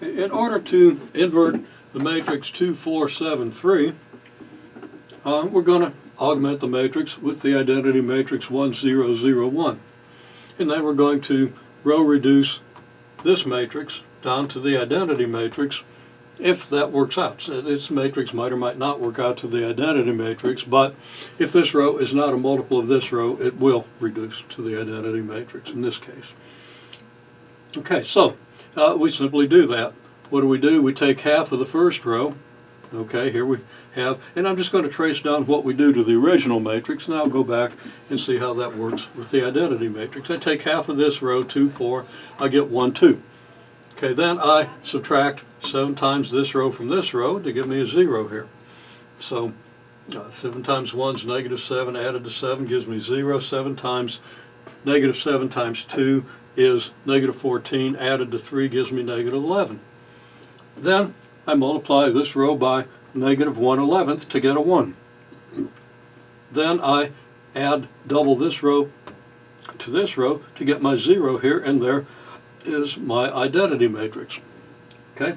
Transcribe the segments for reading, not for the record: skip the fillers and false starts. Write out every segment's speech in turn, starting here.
in order to invert the matrix 2, 4, 7, 3, we're going to augment the matrix with the identity matrix 1, 0, 0, 1. And then we're going to row reduce this matrix down to the identity matrix if that works out. So this matrix might or might not work out to the identity matrix, but if this row is not a multiple of this row, it will reduce to the identity matrix in this case. Okay, so we simply do that. What do? We take half of the first row. Okay, here we have, and I'm just going to trace down what we do to the original matrix, and I'll go back and see how that works with the identity matrix. I take half of this row, 2, 4, I get 1, 2. Okay, then I subtract 7 times this row from this row to give me a 0 here. So 7 times 1 is negative 7, added to 7 gives me 0. 7 times negative 7 times 2 is negative 14, added to 3 gives me negative 11. Then I multiply this row by negative 1/11 to get a 1. Then I add double this row to this row to get my 0 here, and there is my identity matrix. Okay?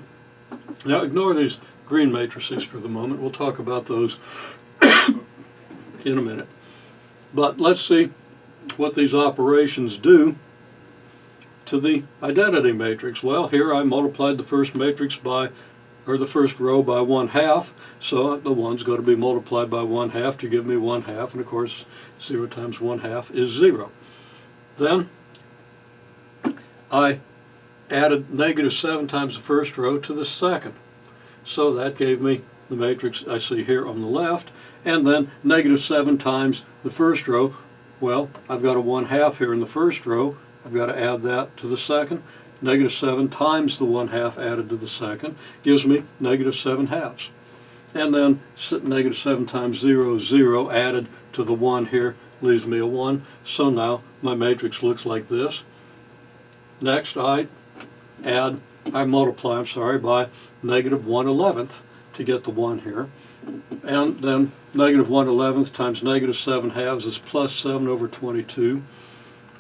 Now ignore these green matrices for the moment. We'll talk about those in a minute. But let's see what these operations do to the identity matrix. Well, here I multiplied the first matrix by, or the first row by 1/2, so the 1's going to be multiplied by 1/2 to give me 1/2, and of course 0 times 1/2 is 0. Then I added negative 7 times the first row to the second, so that gave me the matrix I see here on the left, and then negative 7 times the first row. Well, I've got a 1/2 here in the first row, I've got to add that to the second. Negative 7 times the 1/2 added to the second gives me negative 7/2. And then negative 7 times 0 is 0, added to the 1 here leaves me a 1. So now my matrix looks like this. Next I multiply by negative 1/11 to get the 1 here. And then negative 1/11 times negative 7/2 is plus 7 over 22.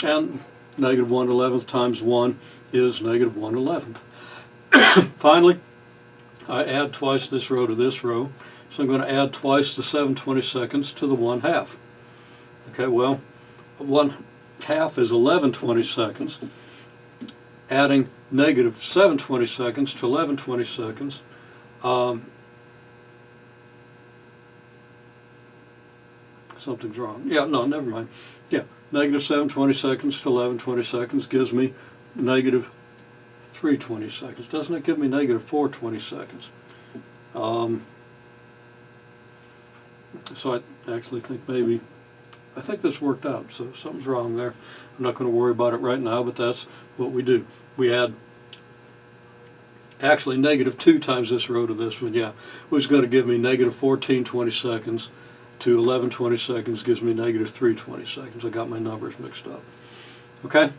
And negative 1/11 times 1 is negative 1/11. Finally, I add twice this row to this row, so I'm going to add twice the 7/22 to the 1/2. Okay, well, 1/2 is 11/22. Adding negative 7/22 to 11/22, something's wrong. Yeah, no, never mind. Yeah, negative 7/22 to 11/22 gives me negative 3/22. Doesn't it give me negative 4/22? So I actually think I think this worked out, so something's wrong there. I'm not going to worry about it right now, but that's what we do. We add actually negative 2 times this row to this one, yeah, which is going to give me negative 14/22 to 11/22 gives me negative 3/22. I got my numbers mixed up. Okay?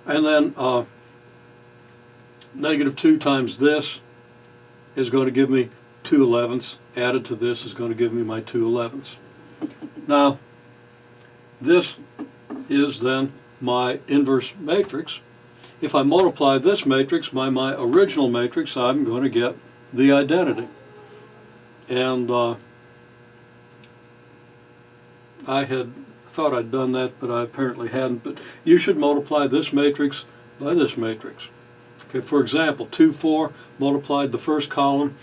And then negative 2 times this is going to give me 2/11. Added to this is going to give me my 2/11. Now, this is then my inverse matrix. If I multiply this matrix by my original matrix, I'm going to get the identity. And I had thought I'd done that, but I apparently hadn't. But you should multiply this matrix by this matrix. Okay, for example, 2, 4 multiplied the first column.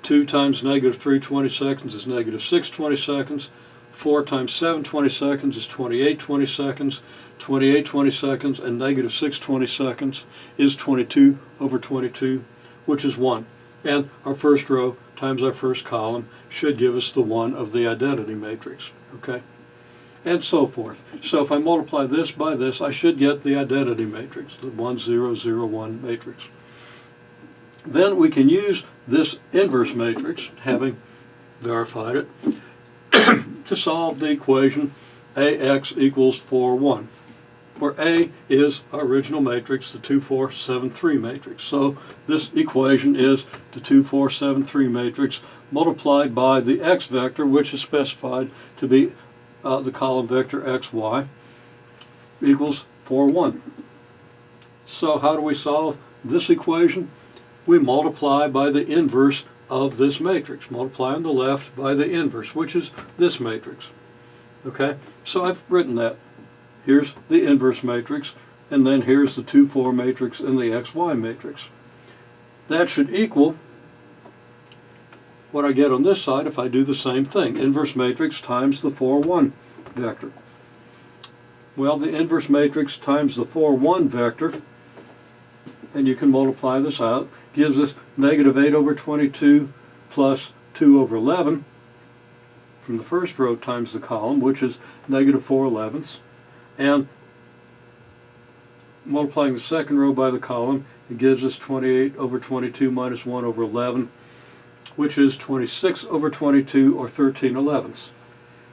2 times negative 3/22 is negative 6/22. 4 times 7/22 is 28/22. 28/22 and negative 6/22 is 22 over 22, which is 1. And our first row times our first column should give us the 1 of the identity matrix. Okay? And so forth. So if I multiply this by this, I should get the identity matrix, the 1, 0, 0, 1 matrix. Then we can use this inverse matrix, having verified it, to solve the equation AX equals 4, 1, where A is our original matrix, the 2, 4, 7, 3 matrix. So this equation is the 2, 4, 7, 3 matrix multiplied by the X vector, which is specified to be the column vector XY, equals 4, 1. So how do we solve this equation? we multiply by the inverse of this matrix. Multiply on the left by the inverse, which is this matrix. Okay, so I've written that. Here's the inverse matrix, and then here's the 2, 4 matrix and the XY matrix. That should equal what I get on this side if I do the same thing. Inverse matrix times the 4, 1 vector. Well, the inverse matrix times the 4, 1 vector, and you can multiply this out, gives us negative 8 over 22 plus 2 over 11 from the first row times the column, which is negative 4/11. And multiplying the second row by the column, it gives us 28 over 22 minus 1 over 11, which is 26 over 22, or 13/11.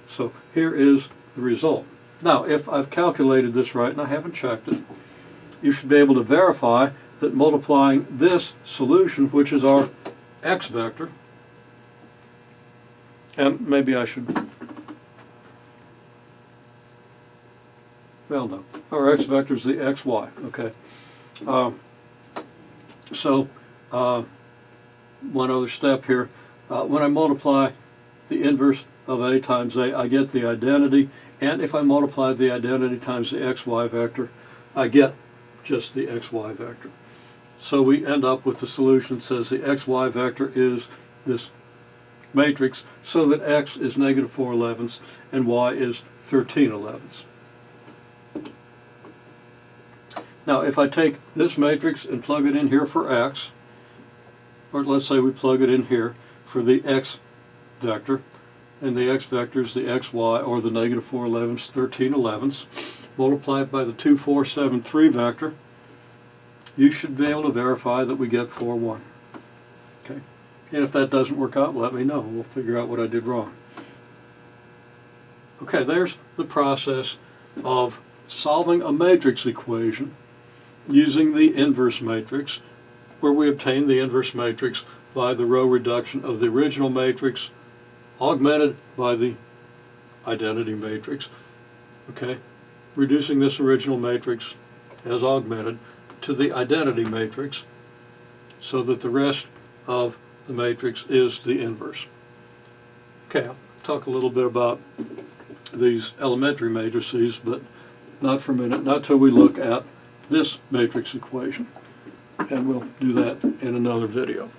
So here is the result. Now, if I've calculated this right, and I haven't checked it, you should be able to verify that multiplying this solution, which is our x vector, and maybe I should, well, no, our x vector is the xy, okay. One other step here. When I multiply the inverse of a times a, I get the identity, and if I multiply the identity times the xy vector, I get just the xy vector. So we end up with the solution that says the xy vector is this matrix, so that x is negative 4/11 and y is 13/11. Now, if I take this matrix and plug it in here for x, or let's say we plug it in here for the x vector, and the x vector is the xy, or the negative 4/11, 13/11, multiply it by the 2, 4, 7, 3 vector, you should be able to verify that we get 4, 1. Okay? And if that doesn't work out, let me know. We'll figure out what I did wrong. Okay, there's the process of solving a matrix equation using the inverse matrix, where we obtain the inverse matrix by the row reduction of the original matrix augmented by the identity matrix. Okay, reducing this original matrix as augmented to the identity matrix, so that the rest of the matrix is the inverse. Okay, I'll talk a little bit about these elementary matrices, but not for a minute, not till we look at this matrix equation. And we'll do that in another video.